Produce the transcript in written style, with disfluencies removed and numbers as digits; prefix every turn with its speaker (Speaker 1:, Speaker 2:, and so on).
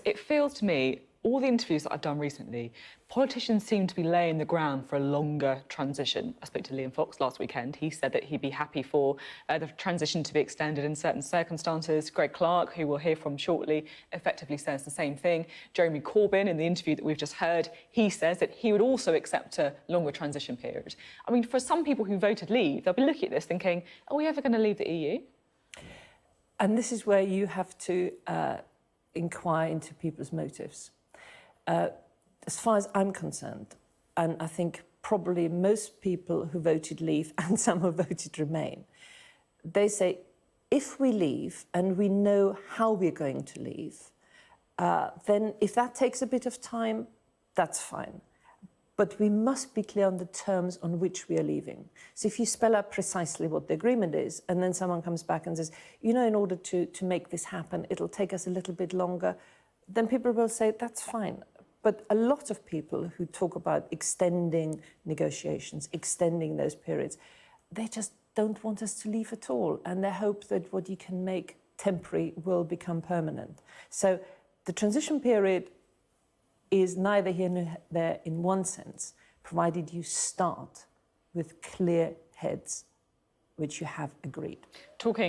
Speaker 1: It feels to me, all the interviews that I've done recently, politicians seem to be laying the ground for a longer transition. I spoke to Liam Fox last weekend. He said that he'd be happy for the transition to be extended in certain circumstances. Greg Clark, who we'll hear from shortly, effectively says the same thing. Jeremy Corbyn, in the interview that we've just heard, he says that he would also accept a longer transition period. I mean, for some people who voted leave, they'll be looking at this thinking, are we ever going to leave the EU?
Speaker 2: And this is where you have to inquire into people's motives. As far as I'm concerned, and I think probably most people who voted leave and some who voted remain, they say, if we leave and we know how we're going to leave, then if that takes a bit of time, that's fine. But we must be clear on the terms on which we are leaving. So if you spell out precisely what the agreement is, and then someone comes back and says, you know, in order to make this happen, it'll take us a little bit longer, then people will say, that's fine. But a lot of people who talk about extending negotiations, extending those periods, they just don't want us to leave at all. And they hope that what you can make temporary will become permanent. So the transition period is neither here nor there in one sense, provided you start with clear heads, which you have agreed.
Speaker 1: Talking